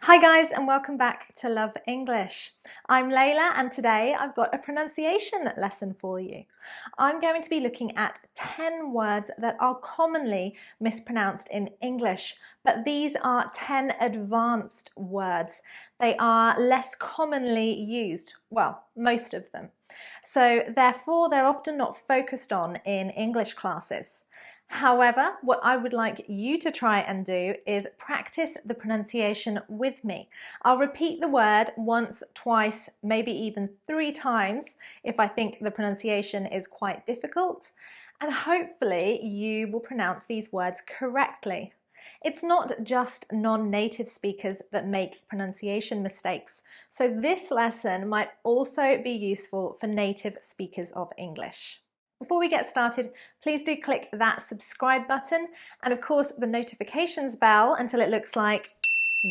Hi guys, and welcome back to Love English. I'm Leila, and today I've got a pronunciation lesson for you. I'm going to be looking at 10 words that are commonly mispronounced in English, but these are 10 advanced words. They are less commonly used, well, most of them. So therefore, they're often not focused on in English classes. However, what I would like you to try and do is practice the pronunciation with me. I'll repeat the word once, twice, maybe even 3 times if I think the pronunciation is quite difficult, and hopefully you will pronounce these words correctly. It's not just non-native speakers that make pronunciation mistakes, so this lesson might also be useful for native speakers of English. Before we get started, please do click that subscribe button and of course the notifications bell until it looks like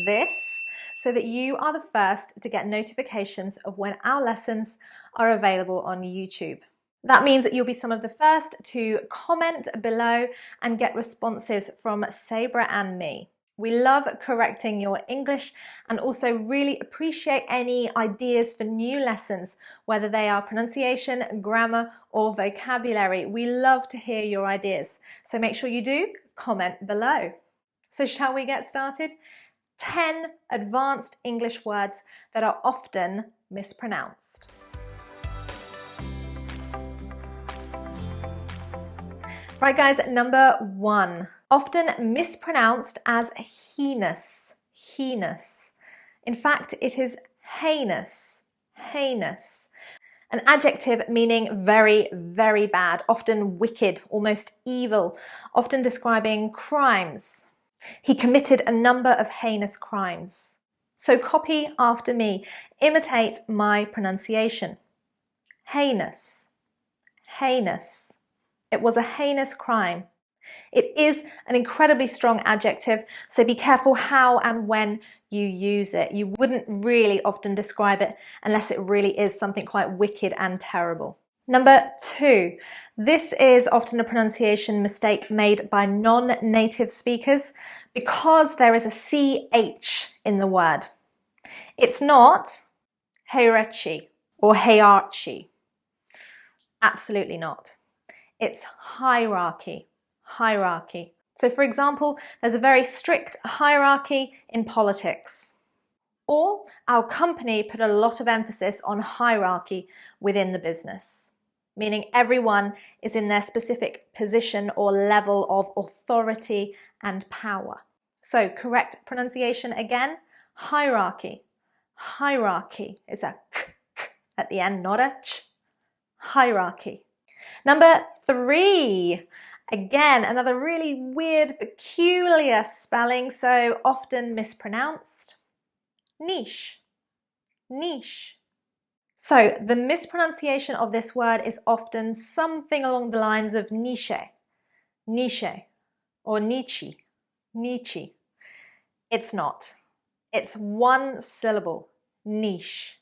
this, so that you are the first to get notifications of when our lessons are available on YouTube. That means that you'll be some of the first to comment below and get responses from Sabrah and me. We love correcting your English and also really appreciate any ideas for new lessons, whether they are pronunciation, grammar, or vocabulary. We love to hear your ideas. So make sure you do comment below. So shall we get started? 10 advanced English words that are often mispronounced. Right guys, number 1, often mispronounced as heinous, heinous. In fact, it is heinous, heinous. An adjective meaning very, very bad, often wicked, almost evil, often describing crimes. He committed a number of heinous crimes. So copy after me, imitate my pronunciation. Heinous, heinous. It was a heinous crime. It is an incredibly strong adjective, so be careful how and when you use it. You wouldn't really often describe it unless it really is something quite wicked and terrible. Number 2, this is often a pronunciation mistake made by non-native speakers because there is a CH in the word. It's not hierarchy or hierarchy. Absolutely not. It's hierarchy, hierarchy. So for example, there's a very strict hierarchy in politics. Or our company put a lot of emphasis on hierarchy within the business, meaning everyone is in their specific position or level of authority and power. So correct pronunciation again, hierarchy. Hierarchy is a k at the end, not a ch. Hierarchy. Number 3, again, another really weird, peculiar spelling, so often mispronounced. Niche, niche. So the mispronunciation of this word is often something along the lines of niche, niche, or niche, niche. It's not. It's one syllable, niche,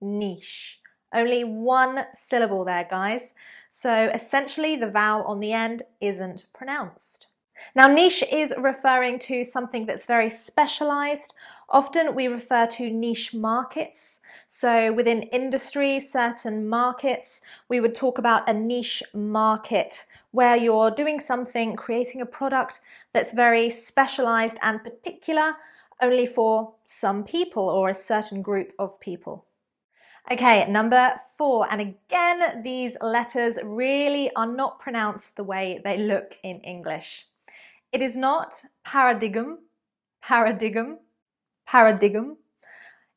niche. Only one syllable there, guys. So essentially the vowel on the end isn't pronounced. Now, niche is referring to something that's very specialized. Often we refer to niche markets. So within industry, certain markets, we would talk about a niche market where you're doing something, creating a product that's very specialized and particular only for some people or a certain group of people. Okay, number 4, and again, these letters really are not pronounced the way they look in English. It is not paradigm, paradigm, paradigm.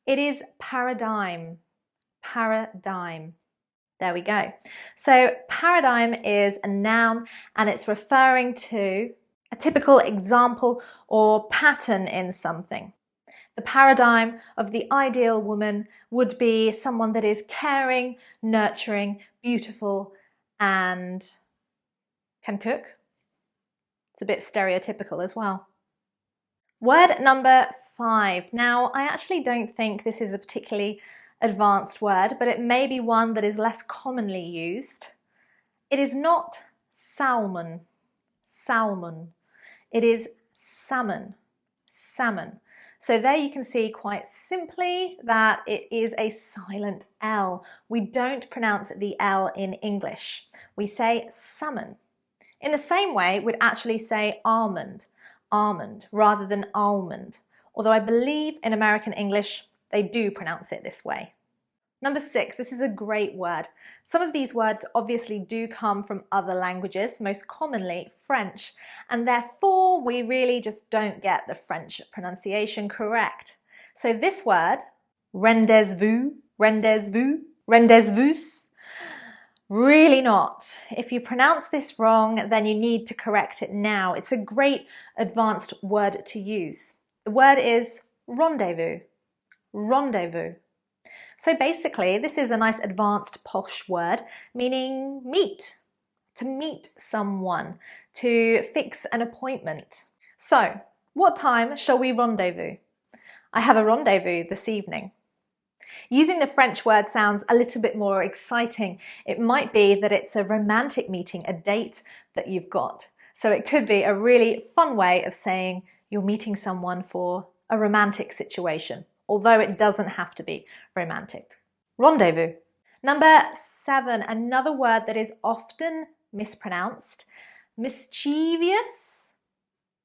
It is paradigm, paradigm. There we go. So paradigm is a noun and it's referring to a typical example or pattern in something. The paradigm of the ideal woman would be someone that is caring, nurturing, beautiful, and can cook. It's a bit stereotypical as well. Word number 5. Now, I actually don't think this is a particularly advanced word, but it may be one that is less commonly used. It is not salmon, salmon. It is salmon, salmon. So there you can see quite simply that it is a silent L. We don't pronounce the L in English. We say salmon. In the same way, we'd actually say almond, almond, rather than almond. Although I believe in American English, they do pronounce it this way. Number 6, this is a great word. Some of these words obviously do come from other languages, most commonly French, and therefore we really just don't get the French pronunciation correct. So this word, rendezvous, rendezvous, rendezvous, really not. If you pronounce this wrong, then you need to correct it now. It's a great advanced word to use. The word is rendezvous, rendezvous. So basically, this is a nice advanced posh word meaning meet, to meet someone, to fix an appointment. So, what time shall we rendezvous? I have a rendezvous this evening. Using the French word sounds a little bit more exciting. It might be that it's a romantic meeting, a date that you've got. So it could be a really fun way of saying you're meeting someone for a romantic situation, although it doesn't have to be romantic. Rendezvous. Number 7, another word that is often mispronounced. Mischievious.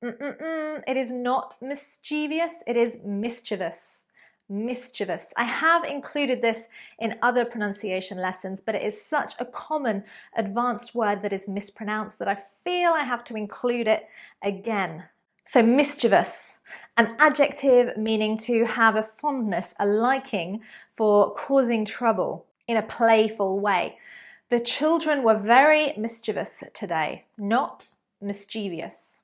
It is not mischievous, it is mischievous. Mischievous. I have included this in other pronunciation lessons, but it is such a common advanced word that is mispronounced that I feel I have to include it again. So mischievous, an adjective meaning to have a fondness, a liking for causing trouble in a playful way. The children were very mischievous today, not mischievous.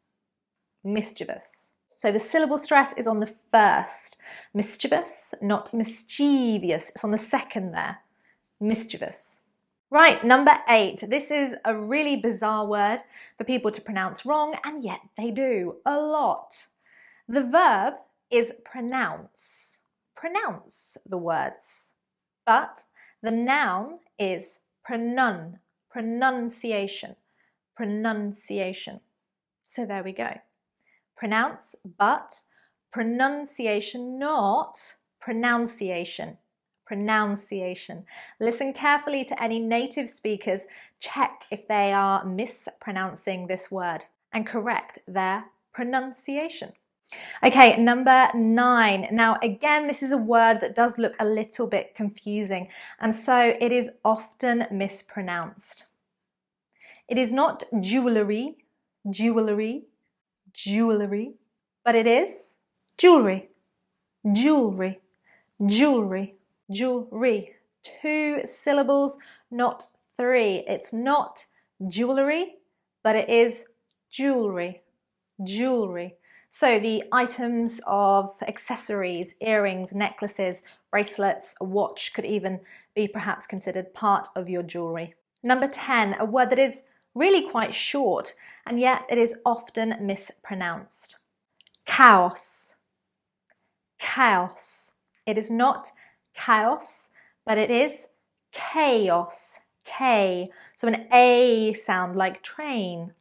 Mischievous. So the syllable stress is on the first. Mischievous, not mischievous. It's on the second there. Mischievous. Right, number 8. This is a really bizarre word for people to pronounce wrong, and yet they do a lot. The verb is pronounce. Pronounce the words. But the noun is pronun. Pronunciation. Pronunciation. So there we go. Pronounce, but pronunciation, not pronunciation. Pronunciation. Listen carefully to any native speakers. Check if they are mispronouncing this word and correct their pronunciation. Okay, number 9. Now again, this is a word that does look a little bit confusing, and so it is often mispronounced. It is not jewellery, jewellery, jewellery, but it is jewellery, jewellery, jewellery, jewellery. 2 syllables, not 3. It's not jewellery, but it is jewellery, jewellery. So the items of accessories, earrings, necklaces, bracelets, a watch could even be perhaps considered part of your jewellery. Number 10, a word that is really quite short, and yet it is often mispronounced. Chaos. Chaos. It is not chaos, but it is chaos. K. So an A sound like train.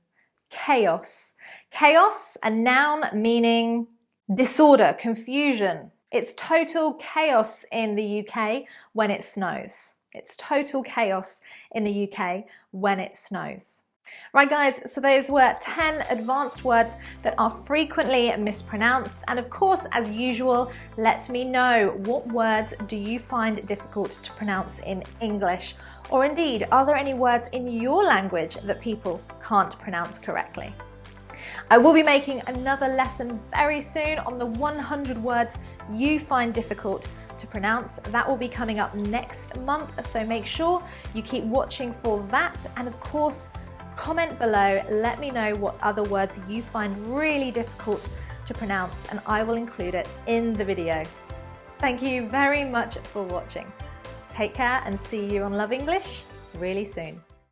Chaos. Chaos, a noun meaning disorder, confusion. It's total chaos in the UK when it snows. It's total chaos in the UK when it snows. Right guys, so those were 10 advanced words that are frequently mispronounced, and of course, as usual, let me know, what words do you find difficult to pronounce in English? Or indeed, are there any words in your language that people can't pronounce correctly? I will be making another lesson very soon on the 100 words you find difficult to pronounce. That will be coming up next month, so make sure you keep watching for that, and of course, comment below, let me know what other words you find really difficult to pronounce, and I will include it in the video. Thank you very much for watching. Take care and see you on Love English really soon.